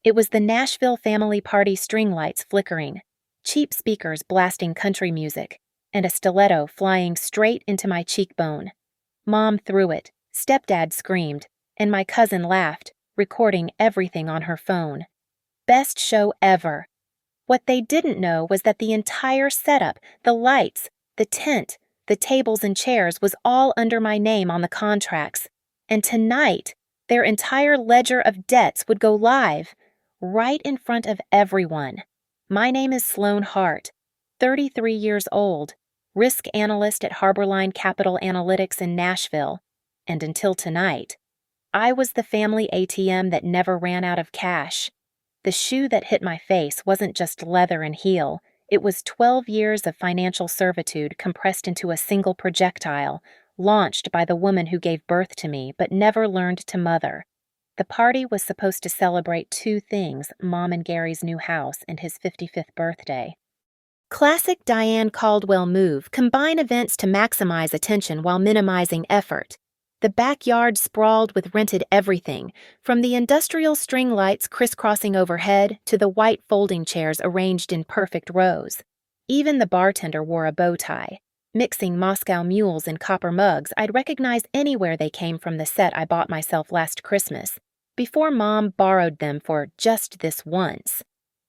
It was the Nashville family party string lights flickering, cheap speakers blasting country music, and a stiletto flying straight into my cheekbone. Mom threw it, stepdad screamed, and my cousin laughed, recording everything on her phone. Best show ever. What they didn't know was that the entire setup, the lights, the tent, the tables and chairs was all under my name on the contracts. And tonight, their entire ledger of debts would go live, right in front of everyone. My name is Sloan Hart, 33 years old, risk analyst at Harborline Capital Analytics in Nashville. And until tonight, I was the family ATM that never ran out of cash. The shoe that hit my face wasn't just leather and heel. It was 12 years of financial servitude compressed into a single projectile, launched by the woman who gave birth to me but never learned to mother. The party was supposed to celebrate two things: Mom and Gary's new house and his 55th birthday. Classic Diane Caldwell move: combine events to maximize attention while minimizing effort. The backyard sprawled with rented everything, from the industrial string lights crisscrossing overhead to the white folding chairs arranged in perfect rows. Even the bartender wore a bow tie, mixing Moscow mules in copper mugs I'd recognize anywhere they came from the set I bought myself last Christmas, before Mom borrowed them for just this once.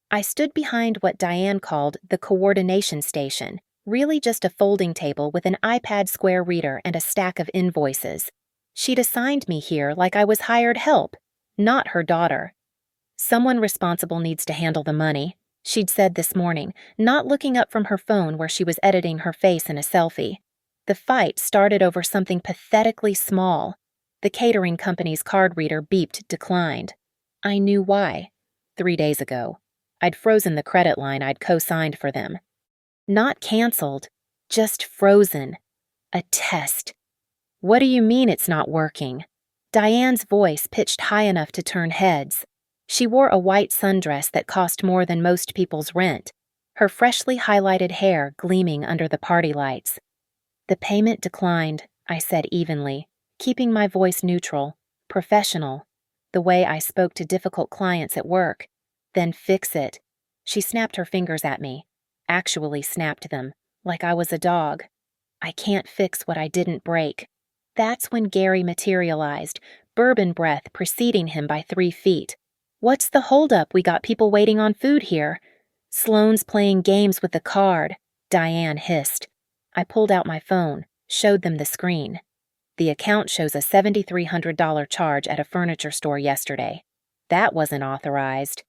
I stood behind what Diane called the coordination station, really just a folding table with an iPad Square reader and a stack of invoices. She'd assigned me here like I was hired help, not her daughter. Someone responsible needs to handle the money, she'd said this morning, not looking up from her phone where she was editing her face in a selfie. The fight started over something pathetically small. The catering company's card reader beeped declined. I knew why. 3 days ago, I'd frozen the credit line I'd co-signed for them. Not canceled, just frozen. A test. What do you mean it's not working? Diane's voice pitched high enough to turn heads. She wore a white sundress that cost more than most people's rent, her freshly highlighted hair gleaming under the party lights. The payment declined, I said evenly, keeping my voice neutral, professional, the way I spoke to difficult clients at work. Then fix it. She snapped her fingers at me, actually snapped them, like I was a dog. I can't fix what I didn't break. That's when Gary materialized, bourbon breath preceding him by 3 feet. What's the holdup? We got people waiting on food here. Sloane's playing games with the card, Diane hissed. I pulled out my phone, showed them the screen. The account shows a $7,300 charge at a furniture store yesterday. That wasn't authorized.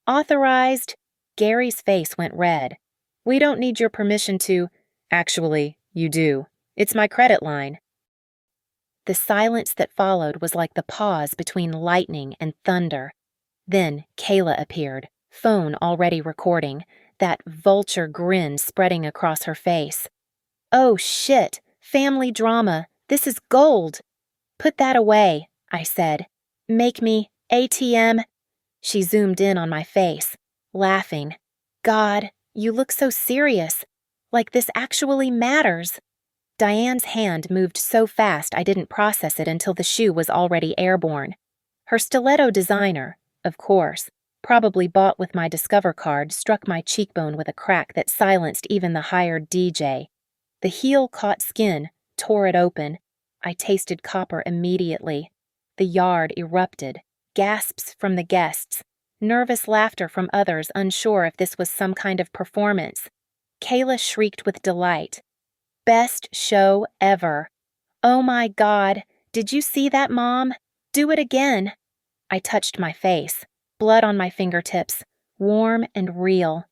Authorized? Gary's face went red. We don't need your permission to... Actually, you do. It's my credit line. The silence that followed was like the pause between lightning and thunder. Then Kayla appeared, phone already recording, that vulture grin spreading across her face. Oh shit, family drama, this is gold. Put that away, I said. Make me ATM. She zoomed in on my face, laughing. God, you look so serious, like this actually matters. Diane's hand moved so fast I didn't process it until the shoe was already airborne. Her stiletto designer, of course, probably bought with my Discover card, struck my cheekbone with a crack that silenced even the hired DJ. The heel caught skin, tore it open. I tasted copper immediately. The yard erupted, gasps from the guests, nervous laughter from others unsure if this was some kind of performance. Kayla shrieked with delight. Best show ever. Oh my God, did you see that, Mom? Do it again. I touched my face, blood on my fingertips, warm and real.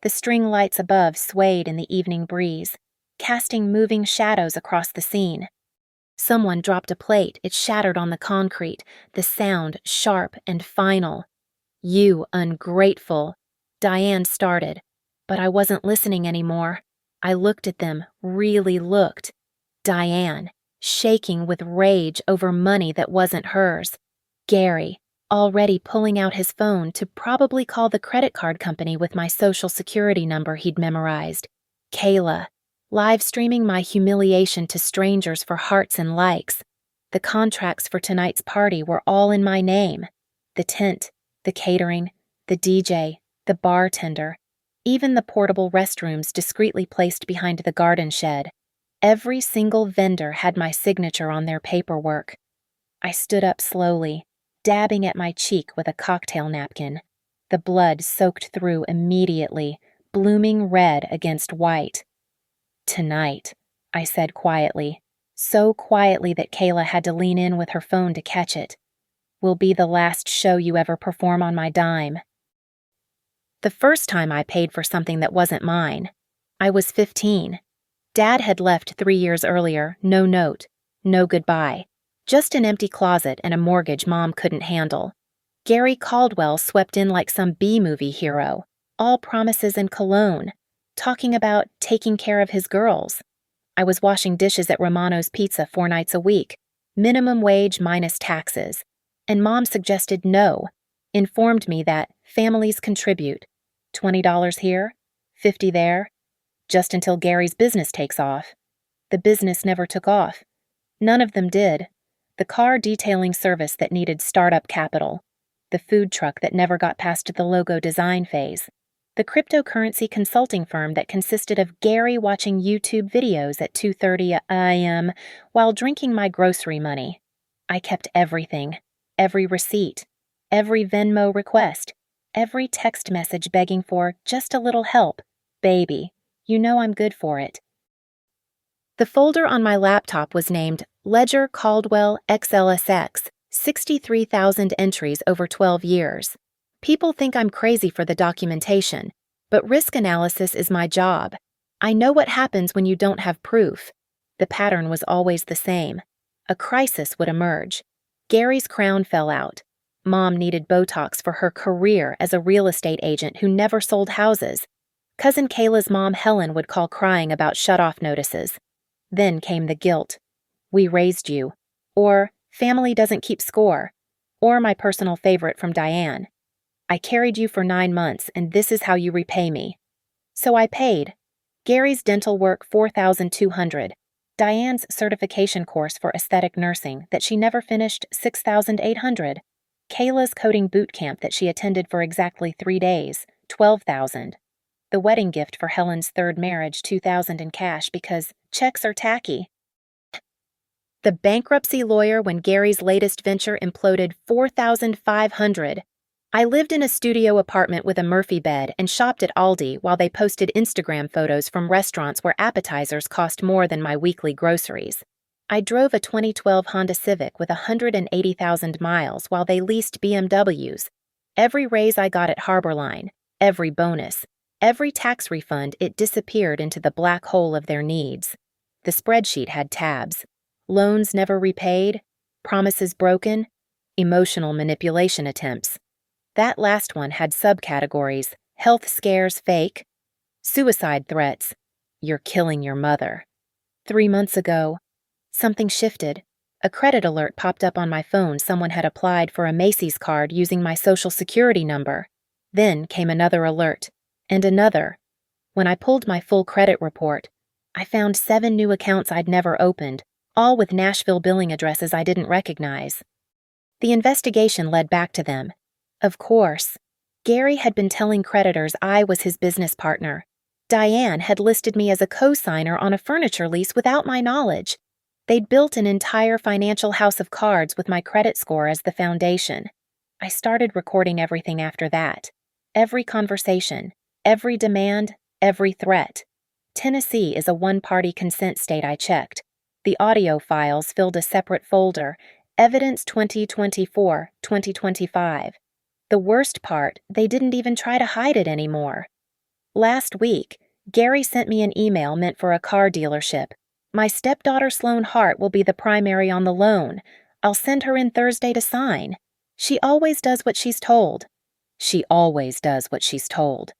The string lights above swayed in the evening breeze, casting moving shadows across the scene. Someone dropped a plate, it shattered on the concrete, the sound sharp and final. You ungrateful, Diane started, but I wasn't listening anymore. I looked at them, really looked. Diane, shaking with rage over money that wasn't hers. Gary, already pulling out his phone to probably call the credit card company with my social security number he'd memorized. Kayla, live streaming my humiliation to strangers for hearts and likes. The contracts for tonight's party were all in my name. The tent, The catering, the DJ, the bartender, even the portable restrooms discreetly placed behind the garden shed. Every single vendor had my signature on their paperwork. I stood up slowly, dabbing at my cheek with a cocktail napkin. The blood soaked through immediately, blooming red against white. "Tonight," I said quietly, so quietly that Kayla had to lean in with her phone to catch it, "will be the last show you ever perform on my dime." The first time I paid for something that wasn't mine, I was 15. Dad had left 3 years earlier, no note, no goodbye, just an empty closet and a mortgage Mom couldn't handle. Gary Caldwell swept in like some B-movie hero, all promises and cologne, talking about taking care of his girls. I was washing dishes at Romano's Pizza 4 nights a week, minimum wage minus taxes, and Mom suggested no, informed me that families contribute, $20 here, $50 there, just until Gary's business takes off. The business never took off. None of them did. The car detailing service that needed startup capital, the food truck that never got past the logo design phase, the cryptocurrency consulting firm that consisted of Gary watching YouTube videos at 2:30 a.m. while drinking my grocery money. I kept everything, every receipt, every Venmo request, every text message begging for just a little help. "Baby, you know I'm good for it." The folder on my laptop was named Ledger Caldwell XLSX, 63,000 entries over 12 years. People think I'm crazy for the documentation, but risk analysis is my job. I know what happens when you don't have proof. The pattern was always the same. A crisis would emerge. Gary's crown fell out. Mom needed Botox for her career as a real estate agent who never sold houses. Cousin Kayla's mom, Helen, would call crying about shut-off notices. Then came the guilt. "We raised you," or "family doesn't keep score," or my personal favorite from Diane, "I carried you for 9 months and this is how you repay me." So I paid. Gary's dental work $4,200, Diane's certification course for aesthetic nursing that she never finished $6,800, Kayla's coding boot camp that she attended for exactly 3 days, $12,000. The wedding gift for Helen's third marriage, $2,000 in cash because checks are tacky. The bankruptcy lawyer when Gary's latest venture imploded, $4,500. I lived in a studio apartment with a Murphy bed and shopped at Aldi while they posted Instagram photos from restaurants where appetizers cost more than my weekly groceries. I drove a 2012 Honda Civic with 180,000 miles while they leased BMWs. Every raise I got at Harborline, every bonus, every tax refund, it disappeared into the black hole of their needs. The spreadsheet had tabs. Loans never repaid, promises broken, emotional manipulation attempts. That last one had subcategories: health scares fake, suicide threats, you're killing your mother. 3 months ago, something shifted. A credit alert popped up on my phone. Someone had applied for a Macy's card using my social security number. Then came another alert. And another. When I pulled my full credit report, I found 7 new accounts I'd never opened, all with Nashville billing addresses I didn't recognize. The investigation led back to them. Of course, Gary had been telling creditors I was his business partner. Diane had listed me as a co-signer on a furniture lease without my knowledge. They'd built an entire financial house of cards with my credit score as the foundation. I started recording everything after that. Every conversation, every demand, every threat. Tennessee is a one-party consent state. I checked. The audio files filled a separate folder, Evidence 2024-2025. The worst part, they didn't even try to hide it anymore. Last week, Gary sent me an email meant for a car dealership. My stepdaughter Sloane Hart will be the primary on the loan. I'll send her in Thursday to sign. She always does what she's told. She always does what she's told.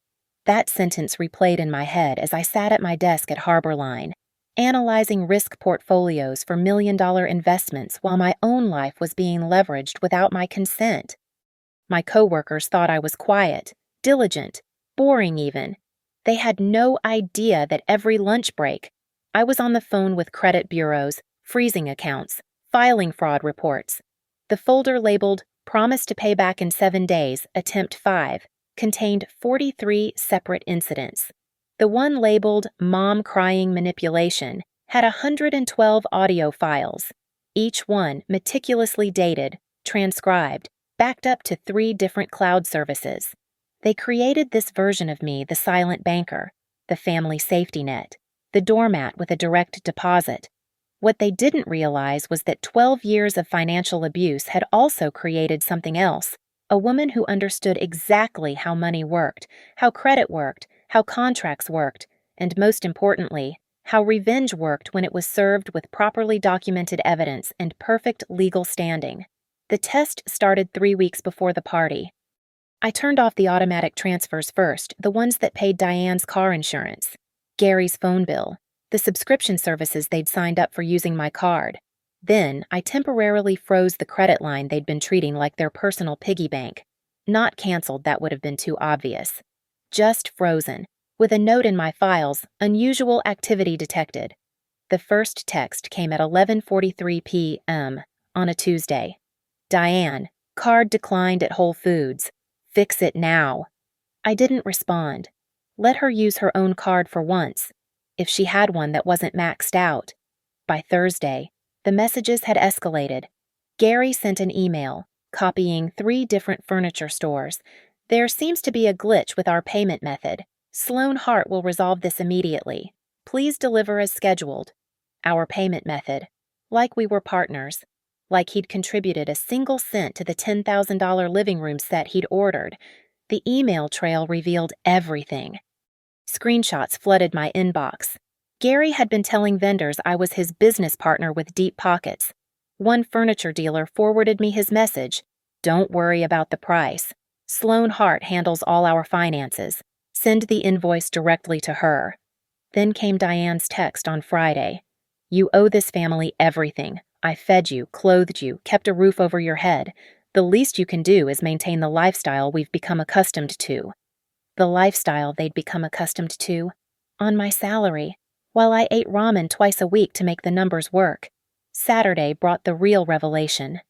That sentence replayed in my head as I sat at my desk at Harborline, analyzing risk portfolios for million-dollar investments while my own life was being leveraged without my consent. My coworkers thought I was quiet, diligent, boring even. They had no idea that every lunch break, I was on the phone with credit bureaus, freezing accounts, filing fraud reports. The folder labeled promise to pay back in 7 days, attempt 5, contained 43 separate incidents. The one labeled Mom Crying Manipulation had 112 audio files, each one meticulously dated, transcribed, backed up to 3 different cloud services. They created this version of me the silent banker, the family safety net, the doormat with a direct deposit. What they didn't realize was that 12 years of financial abuse had also created something else, a woman who understood exactly how money worked, how credit worked, how contracts worked, and most importantly, how revenge worked when it was served with properly documented evidence and perfect legal standing. The test started 3 weeks before the party. I turned off the automatic transfers first, the ones that paid Diane's car insurance, Gary's phone bill, the subscription services they'd signed up for using my card. Then, I temporarily froze the credit line they'd been treating like their personal piggy bank. Not canceled, that would have been too obvious. Just frozen, with a note in my files, unusual activity detected. The first text came at 11:43 p.m. on a Tuesday. Diane, card declined at Whole Foods. Fix it now. I didn't respond. Let her use her own card for once, if she had one that wasn't maxed out. By Thursday, the messages had escalated. Gary sent an email, copying 3 different furniture stores. There seems to be a glitch with our payment method. Sloan Hart will resolve this immediately. Please deliver as scheduled. Our payment method. Like we were partners. Like he'd contributed a single cent to the $10,000 living room set he'd ordered. The email trail revealed everything. Screenshots flooded my inbox. Gary had been telling vendors I was his business partner with deep pockets. One furniture dealer forwarded me his message, "Don't worry about the price. Sloan Hart handles all our finances. Send the invoice directly to her." Then came Diane's text on Friday. "You owe this family everything. I fed you, clothed you, kept a roof over your head. The least you can do is maintain the lifestyle we've become accustomed to." The lifestyle they'd become accustomed to? On my salary, while I ate ramen twice a week to make the numbers work. Saturday brought the real revelation.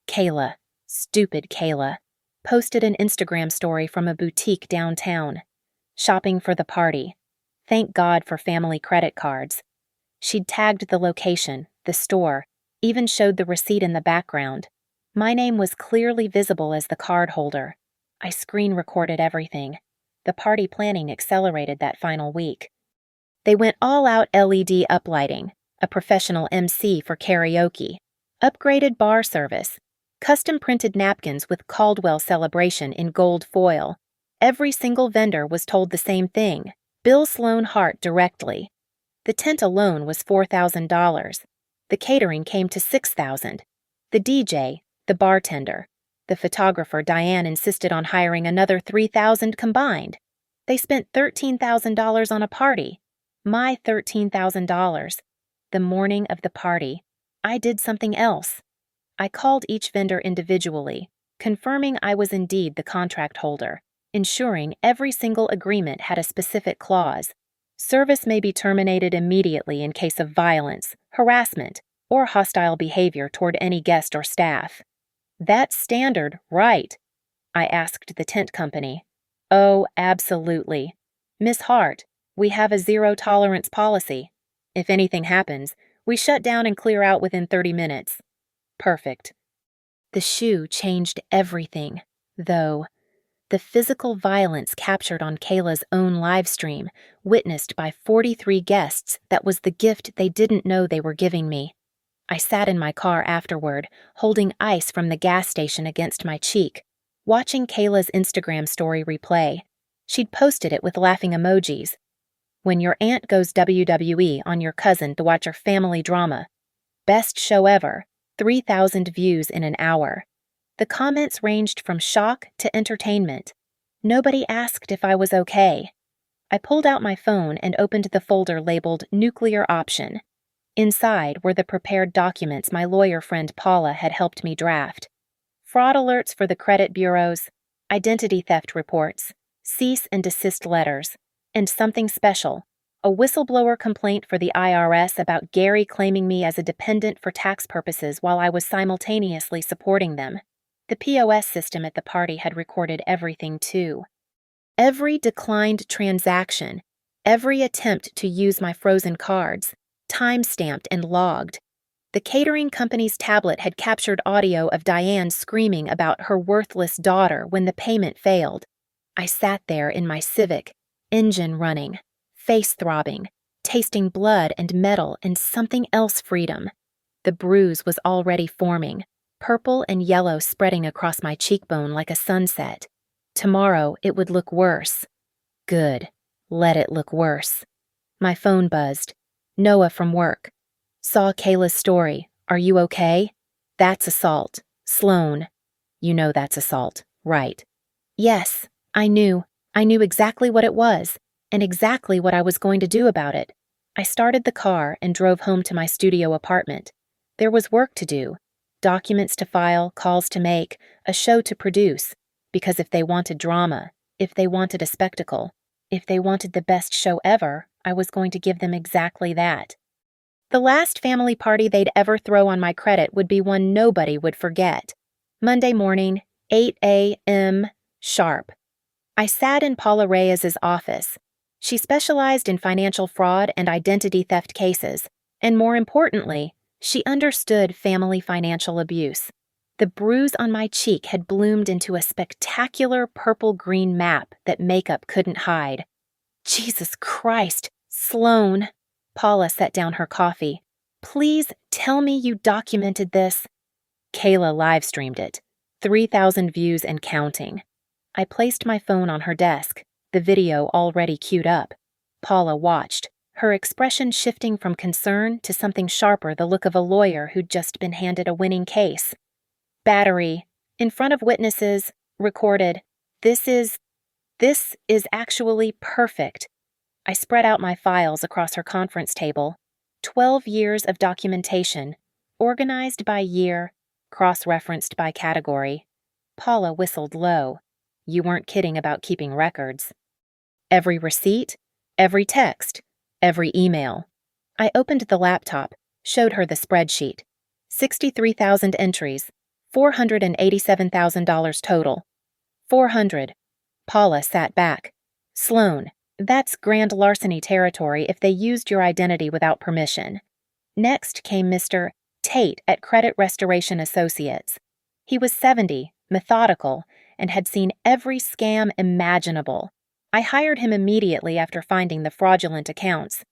Kayla, stupid Kayla, posted an Instagram story from a boutique downtown. Shopping for the party. Thank God for family credit cards. She'd tagged the location, the store, even showed the receipt in the background. My name was clearly visible as the card holder. I screen recorded everything. The party planning accelerated that final week. They went all-out LED uplighting, a professional MC for karaoke, upgraded bar service, custom-printed napkins with Caldwell celebration in gold foil. Every single vendor was told the same thing: bill Sloan Hart directly. The tent alone was $4,000. The catering came to $6,000. The DJ, the bartender, the photographer Diane insisted on hiring another $3,000 combined. They spent $13,000 on a party. My $13,000. The morning of the party, I did something else. I called each vendor individually, confirming I was indeed the contract holder, ensuring every single agreement had a specific clause. Service may be terminated immediately in case of violence, harassment, or hostile behavior toward any guest or staff. That's standard, right? I asked the tent company. Oh, absolutely. Miss Hart, we have a zero-tolerance policy. If anything happens, we shut down and clear out within 30 minutes. Perfect. The shoe changed everything, though. The physical violence captured on Kayla's own live stream, witnessed by 43 guests, that was the gift they didn't know they were giving me. I sat in my car afterward, holding ice from the gas station against my cheek, watching Kayla's Instagram story replay. She'd posted it with laughing emojis. When your aunt goes WWE on your cousin to watch her family drama. Best show ever. 3,000 views in an hour. The comments ranged from shock to entertainment. Nobody asked if I was okay. I pulled out my phone and opened the folder labeled Nuclear Option. Inside were the prepared documents my lawyer friend Paula had helped me draft. Fraud alerts for the credit bureaus, identity theft reports, cease and desist letters, and something special, a whistleblower complaint for the IRS about Gary claiming me as a dependent for tax purposes while I was simultaneously supporting them. The POS system at the party had recorded everything, too. Every declined transaction, every attempt to use my frozen cards, time-stamped and logged. The catering company's tablet had captured audio of Diane screaming about her worthless daughter when the payment failed. I sat there in my Civic, engine running, face throbbing, tasting blood and metal and something else freedom. The bruise was already forming, purple and yellow spreading across my cheekbone like a sunset. Tomorrow it would look worse. Good. Let it look worse. My phone buzzed. Noah from work. Saw Kayla's story. Are you okay? That's assault. Sloan. You know that's assault, right? Yes, I knew. I knew exactly what it was, and exactly what I was going to do about it. I started the car and drove home to my studio apartment. There was work to do. Documents to file, calls to make, a show to produce. Because if they wanted drama, if they wanted a spectacle, if they wanted the best show ever, I was going to give them exactly that. The last family party they'd ever throw on my credit would be one nobody would forget. Monday morning, 8 a.m. sharp. I sat in Paula Reyes's office. She specialized in financial fraud and identity theft cases, and more importantly, she understood family financial abuse. The bruise on my cheek had bloomed into a spectacular purple-green map that makeup couldn't hide. Jesus Christ, Sloan! Paula set down her coffee. Please tell me you documented this. Kayla live-streamed it. 3,000 views and counting. I placed my phone on her desk, the video already queued up. Paula watched, her expression shifting from concern to something sharper, the look of a lawyer who'd just been handed a winning case. Battery. In front of witnesses. Recorded. This is actually perfect. I spread out my files across her conference table. 12 years of documentation, organized by year, cross-referenced by category. Paula whistled low. You weren't kidding about keeping records. Every receipt, every text, every email. I opened the laptop, showed her the spreadsheet. 63,000 entries, $487,000 total. 400. Paula sat back. Sloan, that's grand larceny territory if they used your identity without permission. Next came Mr. Tate at Credit Restoration Associates. He was 70, methodical, and had seen every scam imaginable. I hired him immediately after finding the fraudulent accounts.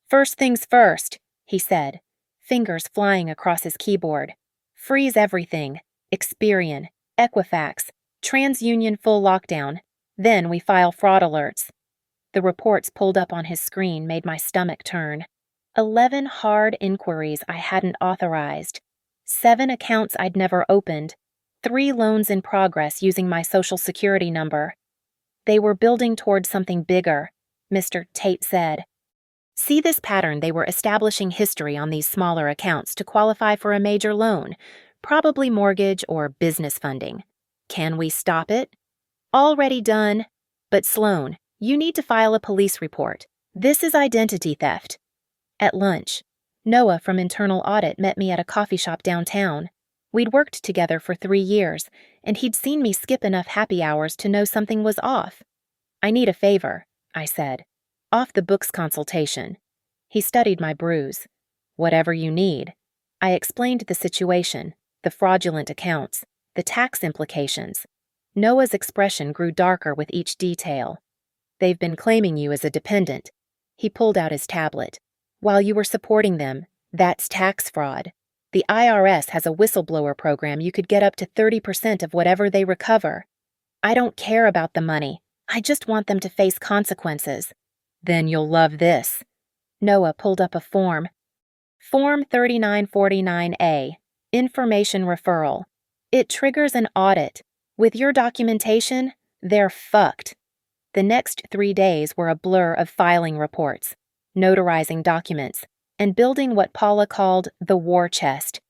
First things first, he said, fingers flying across his keyboard. Freeze everything. Experian, Equifax, TransUnion full lockdown. Then we file fraud alerts. The reports pulled up on his screen made my stomach turn. 11 hard inquiries I hadn't authorized. 7 accounts I'd never opened. 3 loans in progress using my social security number. They were building toward something bigger, Mr. Tate said. See this pattern? They were establishing history on these smaller accounts to qualify for a major loan, probably mortgage or business funding. Can we stop it? Already done. But Sloan, you need to file a police report. This is identity theft. At lunch, Noah from Internal Audit met me at a coffee shop downtown. We'd worked together for 3 years, and he'd seen me skip enough happy hours to know something was off. I need a favor, I said. Off-the-books consultation. He studied my bruise. Whatever you need. I explained the situation, the fraudulent accounts, the tax implications. Noah's expression grew darker with each detail. They've been claiming you as a dependent. He pulled out his tablet. While you were supporting them, that's tax fraud. The IRS has a whistleblower program you could get up to 30% of whatever they recover. I don't care about the money. I just want them to face consequences. Then you'll love this. Noah pulled up a form. Form 3949A, Information Referral. It triggers an audit. With your documentation, they're fucked. The next 3 days were a blur of filing reports, notarizing documents, and building what Paula called the war chest.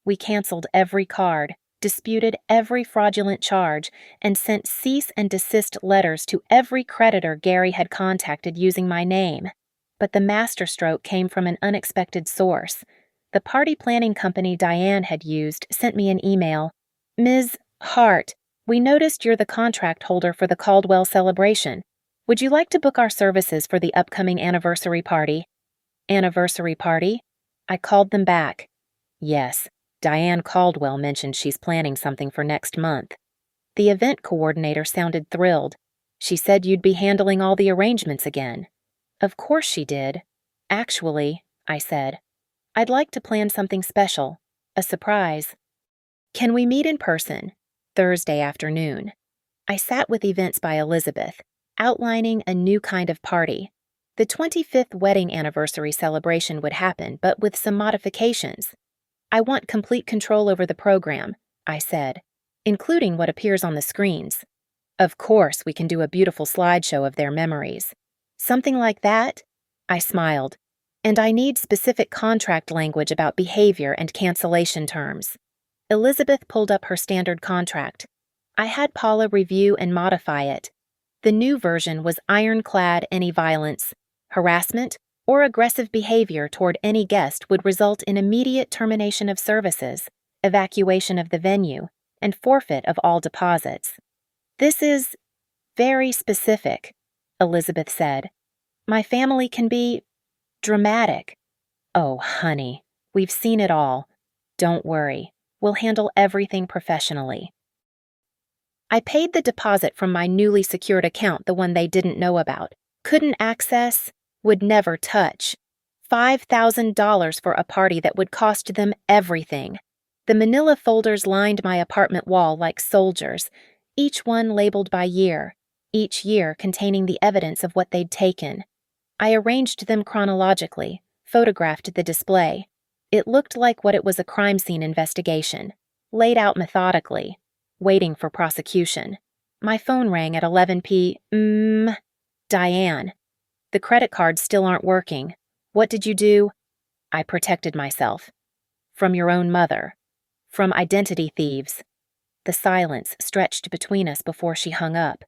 We canceled every card, disputed every fraudulent charge, and sent cease and desist letters to every creditor Gary had contacted using my name. But the masterstroke came from an unexpected source. The party planning company Diane had used sent me an email. Ms. Heart, we noticed you're the contract holder for the Caldwell celebration. Would you like to book our services for the upcoming anniversary party? Anniversary party? I called them back. Yes, Diane Caldwell mentioned she's planning something for next month. The event coordinator sounded thrilled. She said you'd be handling all the arrangements again. Of course she did. Actually, I said, I'd like to plan something special, a surprise. Can we meet in person? Thursday afternoon. I sat with Events by Elizabeth, outlining a new kind of party. The 25th wedding anniversary celebration would happen, but with some modifications. I want complete control over the program, I said, including what appears on the screens. Of course, we can do a beautiful slideshow of their memories. Something like that? I smiled. And I need specific contract language about behavior and cancellation terms. Elizabeth pulled up her standard contract. I had Paula review and modify it. The new version was ironclad: any violence, harassment, or aggressive behavior toward any guest would result in immediate termination of services, evacuation of the venue, and forfeit of all deposits. This is very specific, Elizabeth said. My family can be dramatic. Oh, honey, we've seen it all. Don't worry. We'll handle everything professionally. I paid the deposit from my newly secured account, the one they didn't know about, couldn't access, would never touch. $5,000 for a party that would cost them everything. The manila folders lined my apartment wall like soldiers, each one labeled by year, each year containing the evidence of what they'd taken. I arranged them chronologically, photographed the display. It looked like what it was: a crime scene investigation, laid out methodically, waiting for prosecution. My phone rang at 11 p.m. Diane. The credit cards still aren't working. What did you do? I protected myself. From your own mother. From identity thieves. The silence stretched between us before she hung up.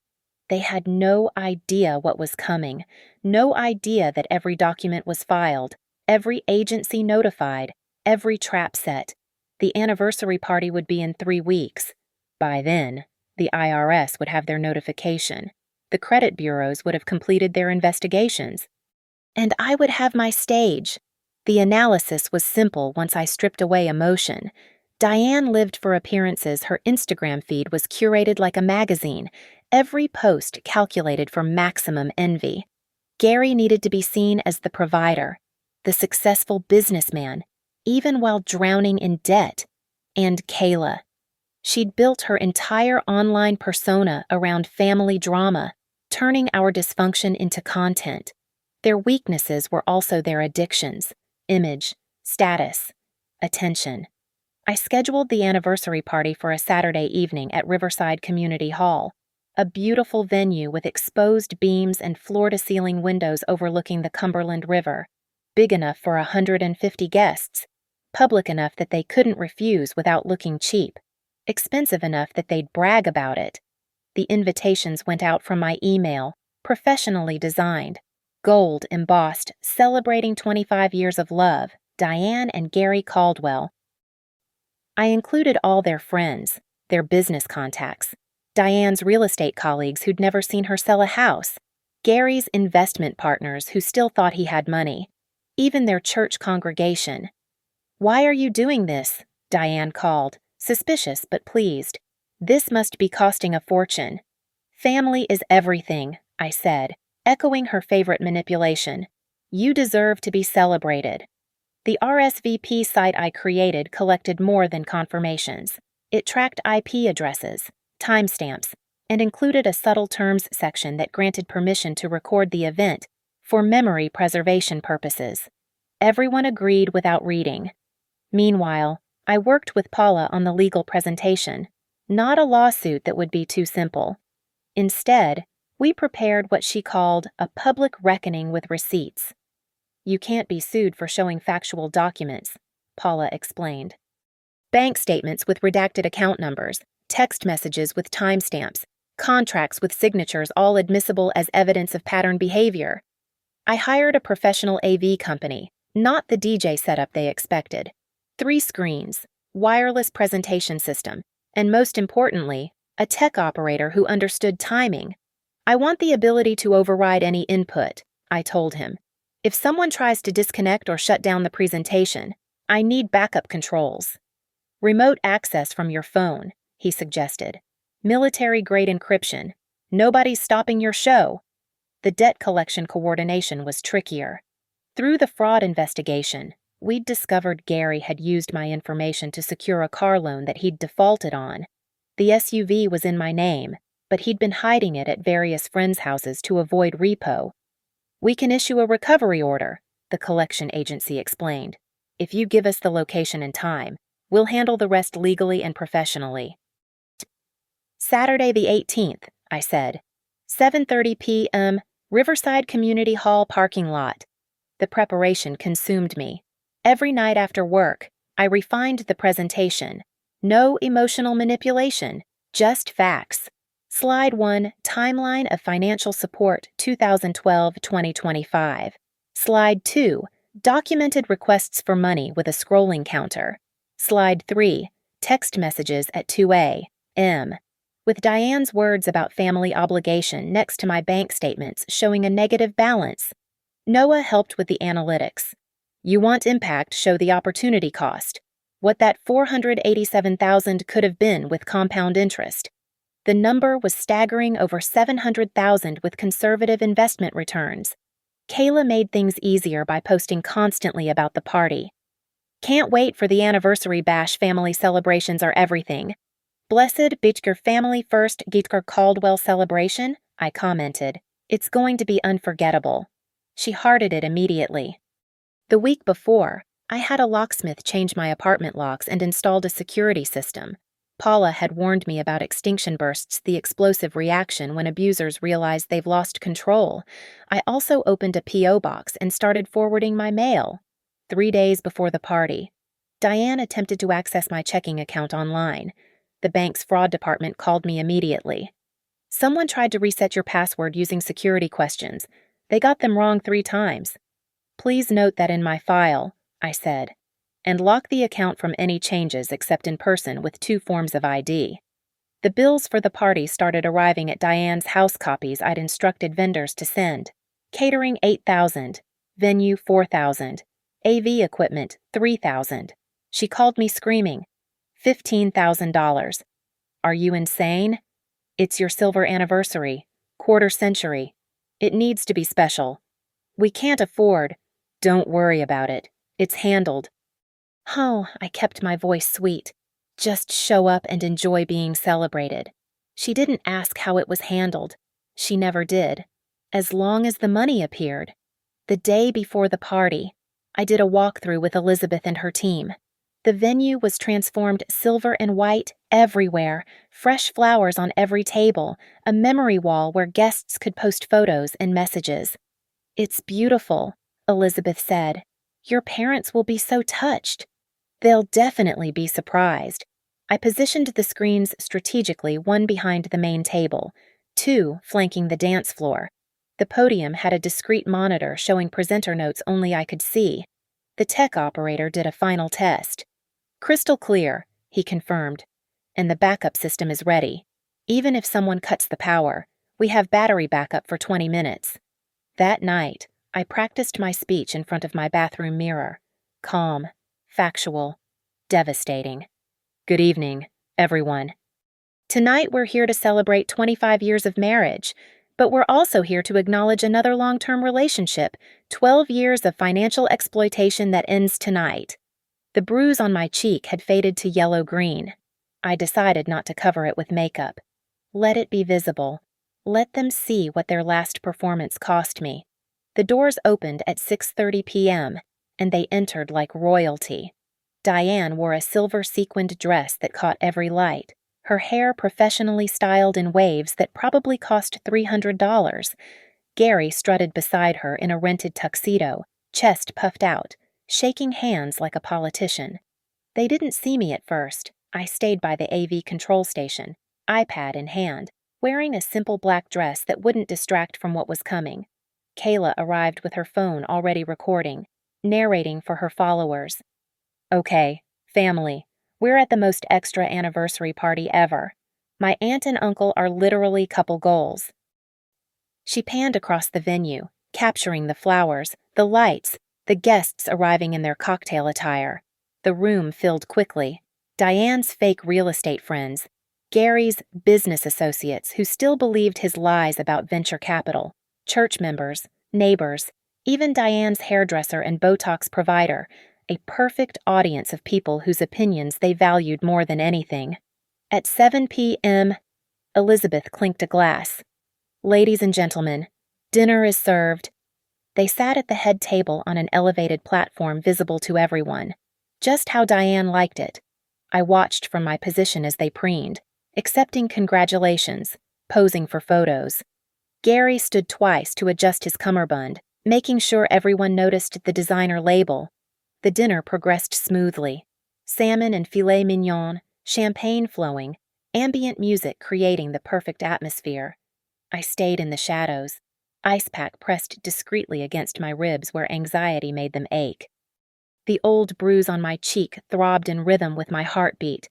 They had no idea what was coming, no idea that every document was filed, every agency notified, every trap set. The anniversary party would be in 3 weeks. By then, the IRS would have their notification. The credit bureaus would have completed their investigations. And I would have my stage. The analysis was simple once I stripped away emotion. Diane lived for appearances. Her Instagram feed was curated like a magazine, every post calculated for maximum envy. Gary needed to be seen as the provider, the successful businessman, even while drowning in debt. And Kayla. She'd built her entire online persona around family drama, turning our dysfunction into content. Their weaknesses were also their addictions: image, status, attention. I scheduled the anniversary party for a Saturday evening at Riverside Community Hall, a beautiful venue with exposed beams and floor-to-ceiling windows overlooking the Cumberland River, big enough for 150 guests, public enough that they couldn't refuse without looking cheap, expensive enough that they'd brag about it. The invitations went out from my email, professionally designed, gold embossed, celebrating 25 years of love, Diane and Gary Caldwell. I included all their friends, their business contacts, Diane's real estate colleagues who'd never seen her sell a house, Gary's investment partners who still thought he had money, even their church congregation. "Why are you doing this?" Diane called, suspicious but pleased. "This must be costing a fortune." "Family is everything," I said, echoing her favorite manipulation. "You deserve to be celebrated." The RSVP site I created collected more than confirmations. It tracked IP addresses, timestamps, and included a subtle terms section that granted permission to record the event for memory preservation purposes. Everyone agreed without reading. Meanwhile, I worked with Paula on the legal presentation, not a lawsuit that would be too simple. Instead, we prepared what she called a public reckoning with receipts. "You can't be sued for showing factual documents," Paula explained. "Bank statements with redacted account numbers, text messages with timestamps, contracts with signatures, all admissible as evidence of pattern behavior." I hired a professional AV company, not the DJ setup they expected. 3 screens, wireless presentation system, And most importantly, a tech operator who understood timing. I want the ability to override any input, I told him. If someone tries to disconnect or shut down the presentation, I need backup controls. Remote access from your phone, he suggested. Military-grade encryption. Nobody's stopping your show. The debt collection coordination was trickier. Through the fraud investigation, we'd discovered Gary had used my information to secure a car loan that he'd defaulted on. The SUV was in my name, but he'd been hiding it at various friends' houses to avoid repo. We can issue a recovery order, the collection agency explained. If you give us the location and time, we'll handle the rest legally and professionally. Saturday the 18th, I said. 7:30 p.m., Riverside Community Hall parking lot. The preparation consumed me. Every night after work, I refined the presentation. No emotional manipulation, just facts. Slide 1, Timeline of Financial Support 2012-2025. Slide 2, Documented Requests for Money with a scrolling counter. Slide 3, Text Messages at 2 a.m. With Diane's words about family obligation next to my bank statements showing a negative balance. Noah helped with the analytics. You want impact, show the opportunity cost. What that $487,000 could have been with compound interest. The number was staggering over $700,000 with conservative investment returns. Kayla made things easier by posting constantly about the party. Can't wait for the anniversary bash. Family celebrations are everything. Blessed Bitker Family First Gitker Caldwell celebration, I commented. It's going to be unforgettable. She hearted it immediately. The week before, I had a locksmith change my apartment locks and installed a security system. Paula had warned me about extinction bursts, the explosive reaction when abusers realize they've lost control. I also opened a P.O. box and started forwarding my mail. 3 days before the party, Diane attempted to access my checking account online. The bank's fraud department called me immediately. Someone tried to reset your password using security questions. They got them wrong 3 times. Please note that in my file, I said, and lock the account from any changes except in person with 2 forms of ID. The bills for the party started arriving at Diane's house, copies I'd instructed vendors to send. Catering $8,000, venue $4,000, AV equipment $3,000. She called me screaming, $15,000. Are you insane? It's your silver anniversary, quarter century. It needs to be special. We can't afford. Don't worry about it. It's handled. Oh, I kept my voice sweet. Just show up and enjoy being celebrated. She didn't ask how it was handled. She never did. As long as the money appeared. The day before the party, I did a walkthrough with Elizabeth and her team. The venue was transformed silver and white everywhere, fresh flowers on every table, a memory wall where guests could post photos and messages. It's beautiful, Elizabeth said. Your parents will be so touched. They'll definitely be surprised. I positioned the screens strategically, 1 behind the main table, 2 flanking the dance floor. The podium had a discrete monitor showing presenter notes only I could see. The tech operator did a final test. Crystal clear, he confirmed. And the backup system is ready. Even if someone cuts the power, we have battery backup for 20 minutes. That night, I practiced my speech in front of my bathroom mirror. Calm, factual, devastating. Good evening, everyone. Tonight we're here to celebrate 25 years of marriage, but we're also here to acknowledge another long-term relationship, 12 years of financial exploitation that ends tonight. The bruise on my cheek had faded to yellow-green. I decided not to cover it with makeup. Let it be visible. Let them see what their last performance cost me. The doors opened at 6:30 p.m., and they entered like royalty. Diane wore a silver sequined dress that caught every light, her hair professionally styled in waves that probably cost $300. Gary strutted beside her in a rented tuxedo, chest puffed out, shaking hands like a politician. They didn't see me at first. I stayed by the AV control station, iPad in hand, wearing a simple black dress that wouldn't distract from what was coming. Kayla arrived with her phone already recording, narrating for her followers. Okay, family, We're at the most extra anniversary party ever. My aunt and uncle are literally couple goals." She panned across the venue, capturing the flowers, the lights, the guests arriving in their cocktail attire. The room filled quickly. Diane's fake real estate friends, Gary's business associates who still believed his lies about venture capital, church members, neighbors, even Diane's hairdresser and Botox provider, a perfect audience of people whose opinions they valued more than anything. At 7 p.m., Elizabeth clinked a glass. "Ladies and gentlemen, dinner is served." They sat at the head table on an elevated platform visible to everyone, just how Diane liked it. I watched from my position as they preened, accepting congratulations, posing for photos. Gary stood twice to adjust his cummerbund, making sure everyone noticed the designer label. The dinner progressed smoothly. Salmon and filet mignon, champagne flowing, ambient music creating the perfect atmosphere. I stayed in the shadows, ice pack pressed discreetly against my ribs where anxiety made them ache. The old bruise on my cheek throbbed in rhythm with my heartbeat.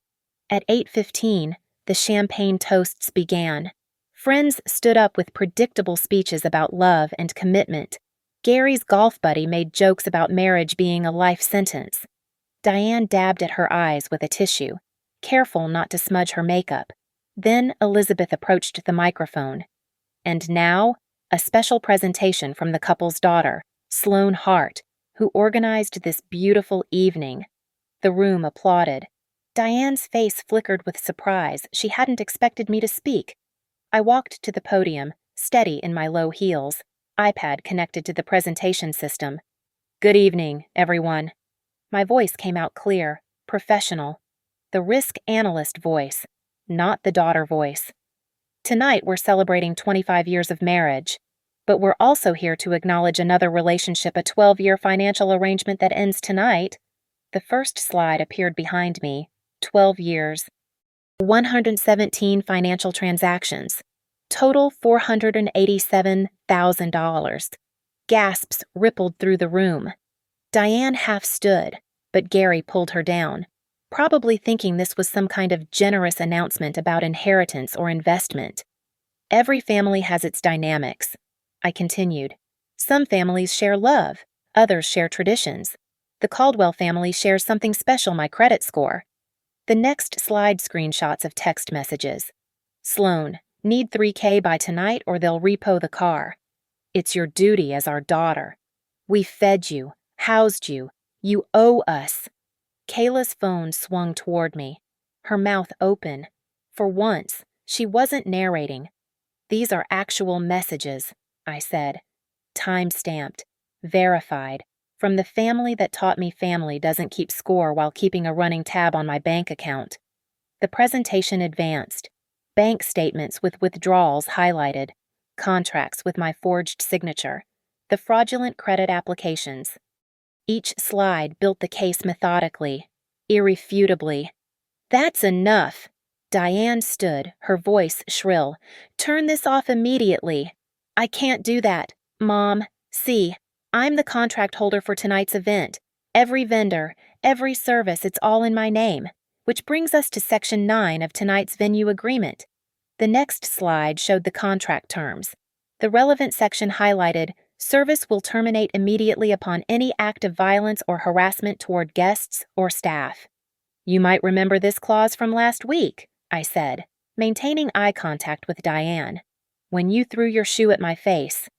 At 8:15, the champagne toasts began. Friends stood up with predictable speeches about love and commitment. Gary's golf buddy made jokes about marriage being a life sentence. Diane dabbed at her eyes with a tissue, careful not to smudge her makeup. Then Elizabeth approached the microphone. And now, a special presentation from the couple's daughter, Sloane Hart, who organized this beautiful evening. The room applauded. Diane's face flickered with surprise. She hadn't expected me to speak. I walked to the podium, steady in my low heels, iPad connected to the presentation system. "Good evening, everyone." My voice came out clear, professional. The risk analyst voice, not the daughter voice. "Tonight we're celebrating 25 years of marriage. But we're also here to acknowledge another relationship, a 12-year financial arrangement that ends tonight." The first slide appeared behind me. 12 years. 117 financial transactions. Total $487,000. Gasps rippled through the room. Diane half stood, but Gary pulled her down, probably thinking this was some kind of generous announcement about inheritance or investment. "Every family has its dynamics," I continued. "Some families share love, others share traditions. The Caldwell family shares something special, my credit score." The next slide screenshots of text messages. "Sloane, need 3K by tonight or they'll repo the car. It's your duty as our daughter. We fed you, housed you. You owe us." Kayla's phone swung toward me, her mouth open. For once, she wasn't narrating. "These are actual messages," I said. "Time-stamped, verified, from the family that taught me family doesn't keep score while keeping a running tab on my bank account." The presentation advanced. Bank statements with withdrawals highlighted, contracts with my forged signature, the fraudulent credit applications. Each slide built the case methodically, irrefutably. "That's enough." Diane stood, her voice shrill. "Turn this off immediately." "I can't do that, Mom. See, I'm the contract holder for tonight's event. Every vendor, every service, it's all in my name. Which brings us to Section 9 of tonight's venue agreement." The next slide showed the contract terms. The relevant section highlighted, "Service will terminate immediately upon any act of violence or harassment toward guests or staff." "You might remember this clause from last week," I said, maintaining eye contact with Diane. "When you threw your shoe at my face."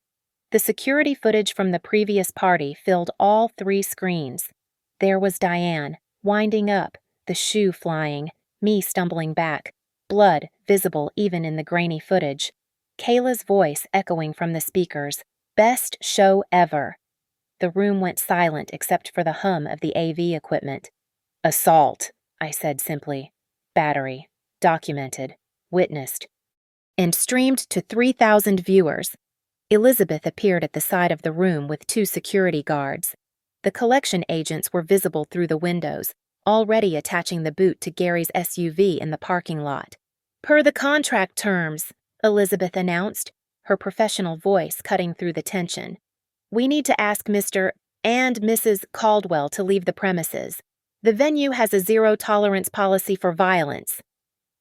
The security footage from the previous party filled all 3 screens. There was Diane, winding up, the shoe flying, me stumbling back, blood visible even in the grainy footage. Kayla's voice echoing from the speakers, "Best show ever." The room went silent except for the hum of the AV equipment. "Assault," I said simply. "Battery. Documented. Witnessed." And streamed to 3,000 viewers. Elizabeth appeared at the side of the room with 2 security guards. The collection agents were visible through the windows, already attaching the boot to Gary's SUV in the parking lot. "Per the contract terms," Elizabeth announced, her professional voice cutting through the tension. "We need to ask Mr. and Mrs. Caldwell to leave the premises. The venue has a zero-tolerance policy for violence.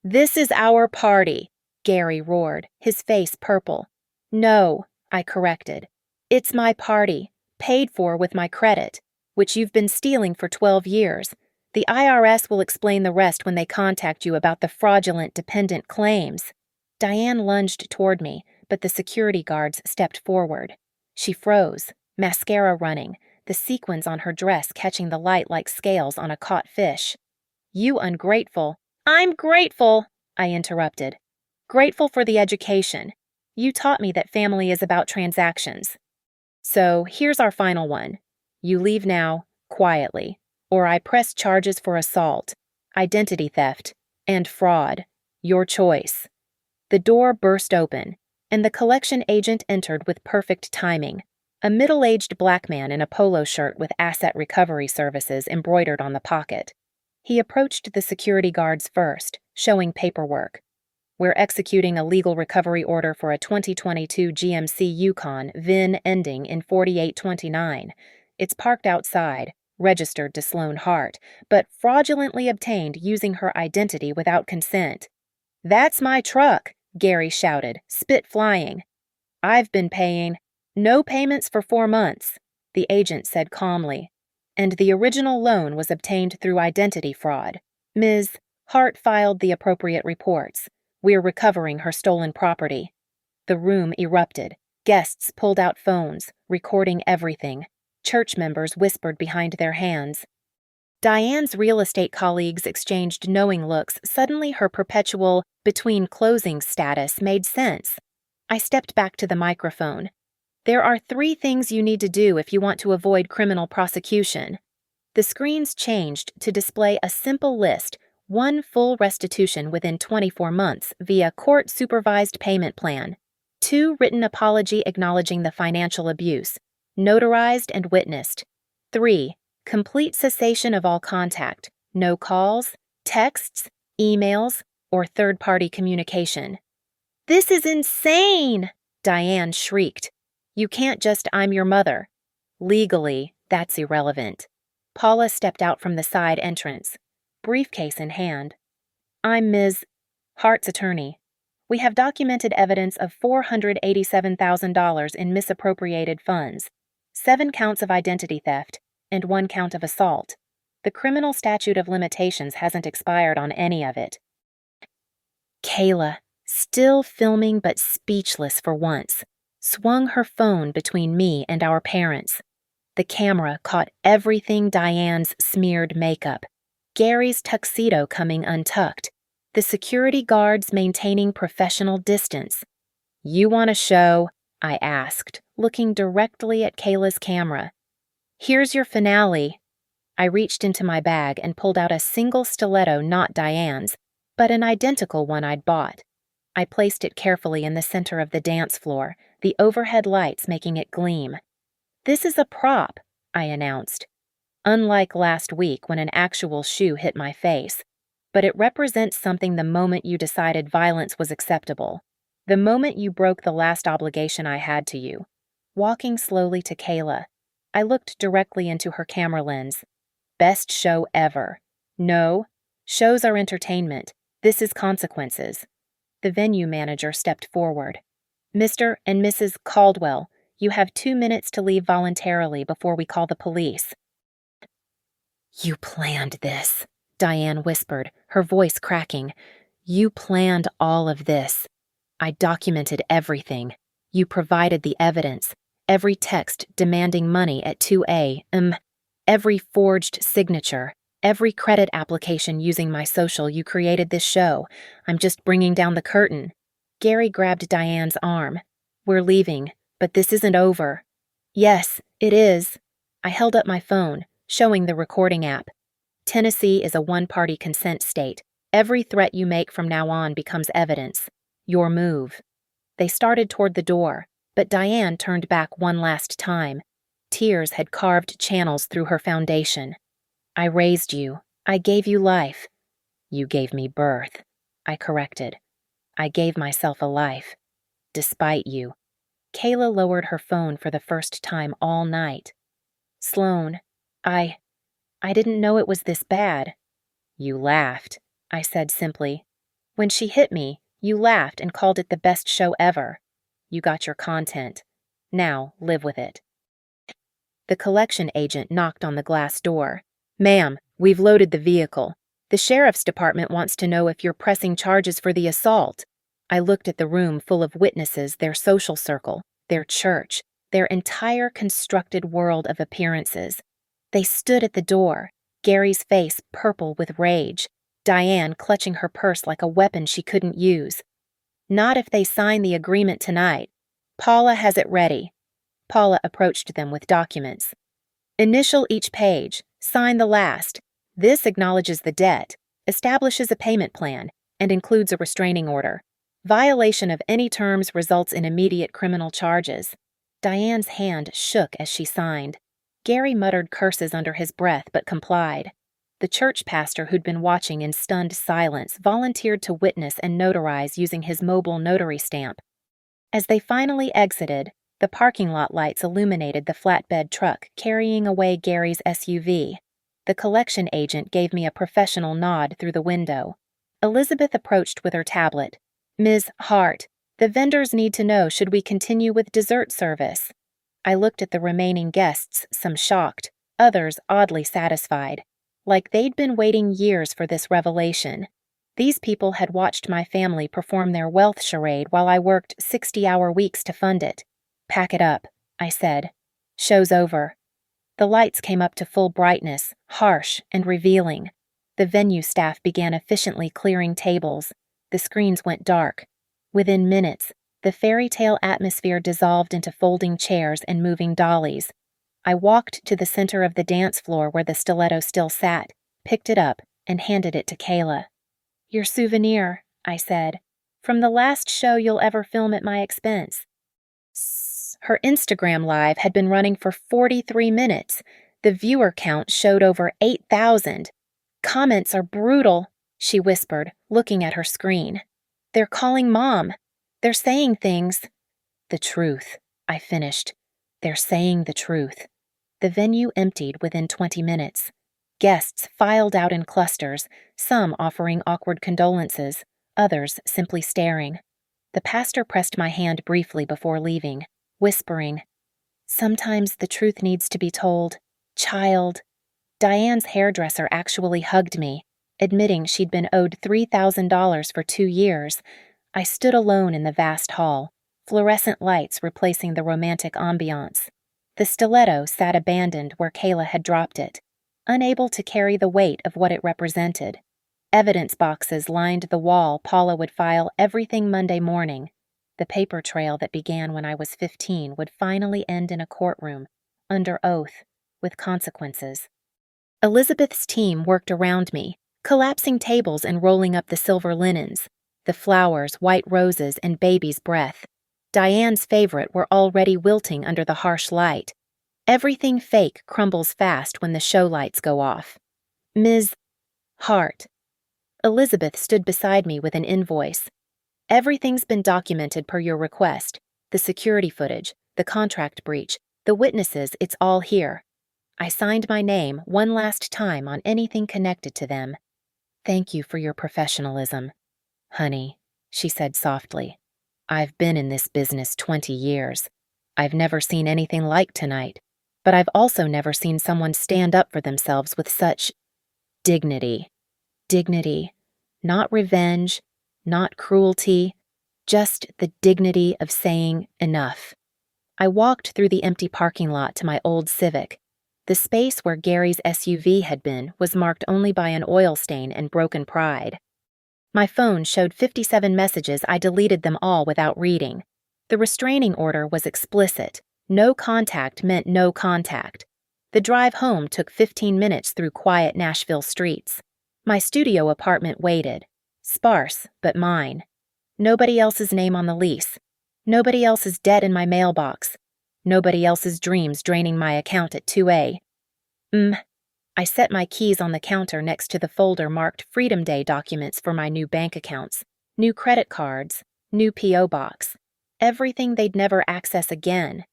This is our party, Gary roared, his face purple. No, I corrected. It's my party, paid for with my credit, which you've been stealing for 12 years. The IRS will explain the rest when they contact you about the fraudulent dependent claims. Diane lunged toward me, but the security guards stepped forward. She froze, mascara running, the sequins on her dress catching the light like scales on a caught fish. You ungrateful. I'm grateful, I interrupted. Grateful for the education. You taught me that family is about transactions. So here's our final one. You leave now, quietly, or I press charges for assault, identity theft, and fraud. Your choice. The door burst open, and the collection agent entered with perfect timing. A middle-aged black man in a polo shirt with Asset Recovery Services embroidered on the pocket. He approached the security guards first, showing paperwork. We're executing a legal recovery order for a 2022 GMC Yukon, VIN ending in 4829. It's parked outside, registered to Sloan Hart, but fraudulently obtained using her identity without consent. That's my truck, Gary shouted, spit flying. I've been paying. No payments for 4 months, the agent said calmly. And the original loan was obtained through identity fraud. Ms. Hart filed the appropriate reports. We're recovering her stolen property. The room erupted. Guests pulled out phones, recording everything. Church members whispered behind their hands. Diane's real estate colleagues exchanged knowing looks. Suddenly her perpetual between closing status made sense. I stepped back to the microphone. There are 3 things you need to do if you want to avoid criminal prosecution. The screens changed to display a simple list: 1 full restitution within 24 months via court-supervised payment plan, 2 written apology acknowledging the financial abuse, notarized and witnessed, 3 complete cessation of all contact, no calls, texts, emails, or third-party communication. This is insane! Diane shrieked. You can't just I'm your mother. Legally, that's irrelevant. Paula stepped out from the side entrance, briefcase in hand. I'm Ms. Hart's attorney. We have documented evidence of $487,000 in misappropriated funds, 7 counts of identity theft, and 1 count of assault. The criminal statute of limitations hasn't expired on any of it. Kayla, still filming but speechless for once, swung her phone between me and our parents. The camera caught everything: Diane's smeared makeup, Gary's tuxedo coming untucked, the security guards maintaining professional distance. You want a show? I asked, looking directly at Kayla's camera. Here's your finale. I reached into my bag and pulled out a single stiletto, not Diane's, but an identical one I'd bought. I placed it carefully in the center of the dance floor, the overhead lights making it gleam. This is a prop, I announced. Unlike last week when an actual shoe hit my face, but it represents something the moment you decided violence was acceptable, the moment you broke the last obligation I had to you. Walking slowly to Kayla, I looked directly into her camera lens. Best show ever. No, shows are entertainment. This is consequences. The venue manager stepped forward. Mr. and Mrs. Caldwell, you have 2 minutes to leave voluntarily before we call the police. You planned this, Diane whispered, her voice cracking. You planned all of this. I documented everything. You provided the evidence. Every text demanding money at 2 a.m., every forged signature, every credit application using my social. You created this show. I'm just bringing down the curtain. Gary grabbed Diane's arm. We're leaving, but this isn't over. Yes, it is. I held up my phone, showing the recording app. Tennessee is a one-party consent state. Every threat you make from now on becomes evidence. Your move. They started toward the door, but Diane turned back one last time. Tears had carved channels through her foundation. I raised you. I gave you life. You gave me birth, I corrected. I gave myself a life. Despite you. Kayla lowered her phone for the first time all night. Sloan, I I didn't know it was this bad." "You laughed," I said simply. "When she hit me, you laughed and called it the best show ever. You got your content. Now, live with it." The collection agent knocked on the glass door. "Ma'am, we've loaded the vehicle. The sheriff's department wants to know if you're pressing charges for the assault." I looked at the room full of witnesses, their social circle, their church, their entire constructed world of appearances. They stood at the door, Gary's face purple with rage, Diane clutching her purse like a weapon she couldn't use. "Not if they sign the agreement tonight. Paula has it ready." Paula approached them with documents. "Initial each page, sign the last. This acknowledges the debt, establishes a payment plan, and includes a restraining order. Violation of any terms results in immediate criminal charges." Diane's hand shook as she signed. Gary muttered curses under his breath but complied. The church pastor who'd been watching in stunned silence volunteered to witness and notarize using his mobile notary stamp. As they finally exited, the parking lot lights illuminated the flatbed truck carrying away Gary's SUV. The collection agent gave me a professional nod through the window. Elizabeth approached with her tablet. "Ms. Hart, the vendors need to know should we continue with dessert service." I looked at the remaining guests, some shocked, others oddly satisfied, like they'd been waiting years for this revelation. These people had watched my family perform their wealth charade while I worked 60-hour weeks to fund it. "Pack it up," I said. "Show's over." The lights came up to full brightness, harsh and revealing. The venue staff began efficiently clearing tables. The screens went dark. Within minutes, the fairy tale atmosphere dissolved into folding chairs and moving dollies. I walked to the center of the dance floor where the stiletto still sat, picked it up, and handed it to Kayla. "Your souvenir," I said. "From the last show you'll ever film at my expense." Her Instagram Live had been running for 43 minutes. The viewer count showed over 8,000. "Comments are brutal," she whispered, looking at her screen. "They're calling Mom. They're saying things." "The truth," I finished. "They're saying the truth." The venue emptied within 20 minutes. Guests filed out in clusters, some offering awkward condolences, others simply staring. The pastor pressed my hand briefly before leaving, whispering, "Sometimes the truth needs to be told, child." Diane's hairdresser actually hugged me, admitting she'd been owed $3,000 for 2 years. I stood alone in the vast hall, fluorescent lights replacing the romantic ambiance. The stiletto sat abandoned where Kayla had dropped it, unable to carry the weight of what it represented. Evidence boxes lined the wall Paula would file everything Monday morning. The paper trail that began when I was 15 would finally end in a courtroom, under oath, with consequences. Elizabeth's team worked around me, collapsing tables and rolling up the silver linens. The flowers, white roses, and baby's breath. Diane's favorite were already wilting under the harsh light. Everything fake crumbles fast when the show lights go off. "Ms. Hart." Elizabeth stood beside me with an invoice. "Everything's been documented per your request. The security footage, the contract breach, the witnesses, it's all here." I signed my name one last time on anything connected to them. "Thank you for your professionalism." "Honey," she said softly, "I've been in this business 20 years. I've never seen anything like tonight, but I've also never seen someone stand up for themselves with such dignity. Dignity, not revenge, not cruelty, just the dignity of saying enough." I walked through the empty parking lot to my old Civic. The space where Gary's SUV had been was marked only by an oil stain and broken pride. My phone showed 57 messages. I deleted them all without reading. The restraining order was explicit. No contact meant no contact. The drive home took 15 minutes through quiet Nashville streets. My studio apartment waited. Sparse, but mine. Nobody else's name on the lease. Nobody else's debt in my mailbox. Nobody else's dreams draining my account at 2 a.m. I set my keys on the counter next to the folder marked Freedom Day documents for my new bank accounts, new credit cards, new P.O. box. Everything they'd never access again.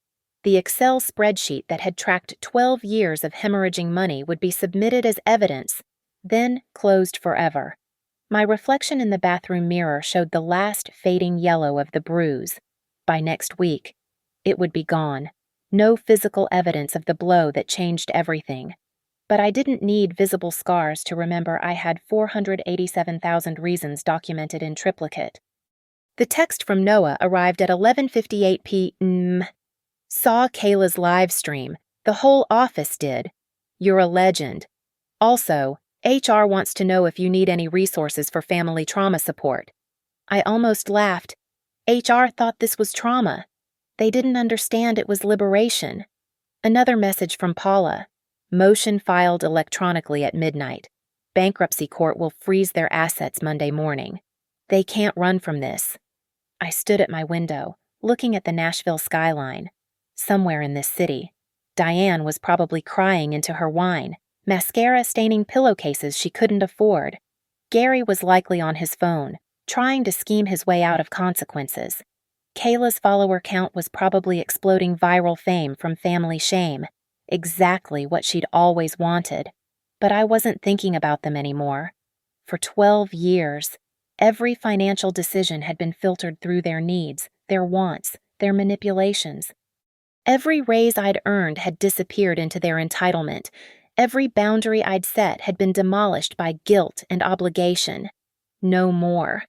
The Excel spreadsheet that had tracked 12 years of hemorrhaging money would be submitted as evidence, then closed forever. My reflection in the bathroom mirror showed the last fading yellow of the bruise. By next week, it would be gone. No physical evidence of the blow that changed everything. But I didn't need visible scars to remember I had 487,000 reasons documented in triplicate. The text from Noah arrived at 11:58 p.m. Saw Kayla's live stream. The whole office did. You're a legend. Also, HR wants to know if you need any resources for family trauma support. I almost laughed. HR thought this was trauma. They didn't understand it was liberation. Another message from Paula. Motion filed electronically at midnight. Bankruptcy court will freeze their assets Monday morning. They can't run from this. I stood at my window, looking at the Nashville skyline. Somewhere in this city, Diane was probably crying into her wine, mascara staining pillowcases she couldn't afford. Gary was likely on his phone, trying to scheme his way out of consequences. Kayla's follower count was probably exploding viral fame from family shame. Exactly what she'd always wanted. But I wasn't thinking about them anymore. For 12 years, every financial decision had been filtered through their needs, their wants, their manipulations. Every raise I'd earned had disappeared into their entitlement. Every boundary I'd set had been demolished by guilt and obligation. No more.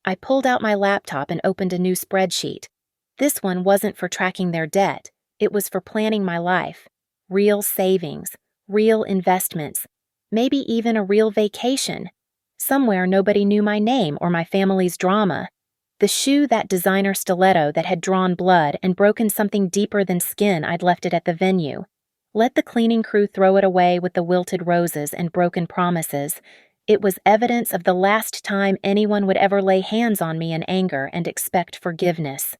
I pulled out my laptop and opened a new spreadsheet. This one wasn't for tracking their debt. It was for planning my life. Real savings, real investments, maybe even a real vacation. Somewhere nobody knew my name or my family's drama. The shoe, that designer stiletto that had drawn blood and broken something deeper than skin, I'd left it at the venue. Let the cleaning crew throw it away with the wilted roses and broken promises. It was evidence of the last time anyone would ever lay hands on me in anger and expect forgiveness.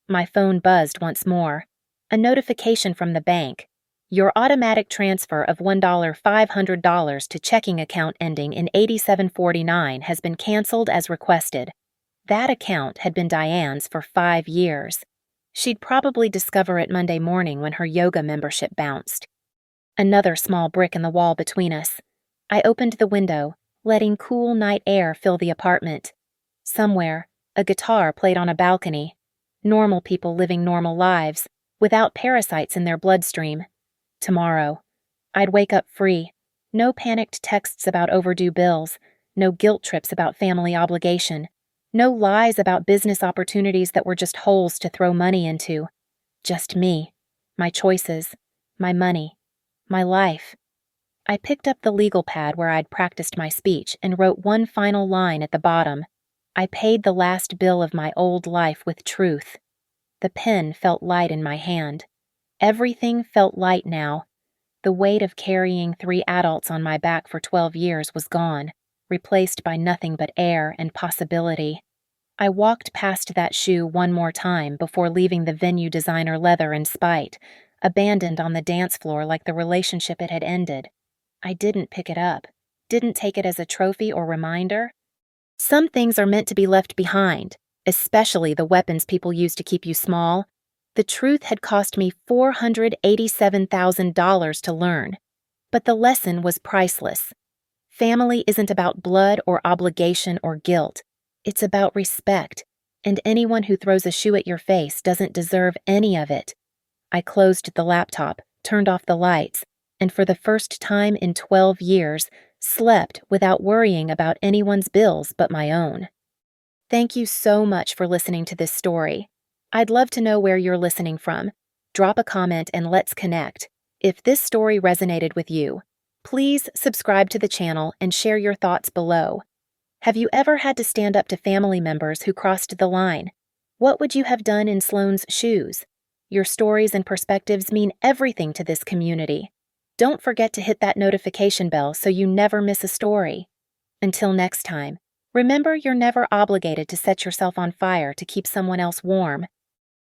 My phone buzzed once more. A notification from the bank. Your automatic transfer of $1,500 to checking account ending in 8749 has been canceled as requested. That account had been Diane's for 5 years. She'd probably discover it Monday morning when her yoga membership bounced. Another small brick in the wall between us. I opened the window, letting cool night air fill the apartment. Somewhere, a guitar played on a balcony. Normal people living normal lives, without parasites in their bloodstream. Tomorrow, I'd wake up free. No panicked texts about overdue bills. No guilt trips about family obligation. No lies about business opportunities that were just holes to throw money into. Just me, my choices, my money, my life. I picked up the legal pad where I'd practiced my speech and wrote one final line at the bottom. I paid the last bill of my old life with truth. The pen felt light in my hand. Everything felt light now. The weight of carrying 3 adults on my back for 12 years was gone, replaced by nothing but air and possibility. I walked past that shoe one more time before leaving the venue designer leather in spite, abandoned on the dance floor like the relationship it had ended. I didn't pick it up, didn't take it as a trophy or reminder. Some things are meant to be left behind, especially the weapons people use to keep you small. The truth had cost me $487,000 to learn, but the lesson was priceless. Family isn't about blood or obligation or guilt. It's about respect, and anyone who throws a shoe at your face doesn't deserve any of it. I closed the laptop, turned off the lights, and for the first time in 12 years, slept without worrying about anyone's bills but my own. Thank you so much for listening to this story. I'd love to know where you're listening from. Drop a comment and let's connect. If this story resonated with you, please subscribe to the channel and share your thoughts below. Have you ever had to stand up to family members who crossed the line? What would you have done in Sloane's shoes? Your stories and perspectives mean everything to this community. Don't forget to hit that notification bell so you never miss a story. Until next time, remember you're never obligated to set yourself on fire to keep someone else warm.